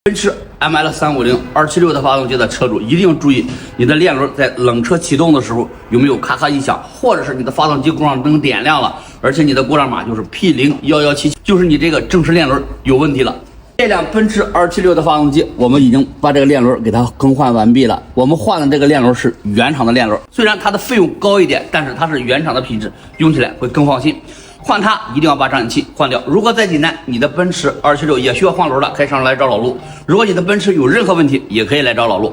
奔驰 ML350 276的发动机的车主一定注意，你的链轮在冷车启动的时候有没有咔咔异响，或者是你的发动机故障灯点亮了，而且你的故障码就是 P0117，就是你这个正时链轮有问题了。这辆奔驰276的发动机，我们已经把这个链轮给它更换完毕了。我们换的这个链轮是原厂的链轮，虽然它的费用高一点，但是它是原厂的品质，用起来会更放心。换它一定要把掌引器换掉。如果在济南你的奔驰276也需要换轮的，可以上来找老陆。如果你的奔驰有任何问题，也可以来找老陆。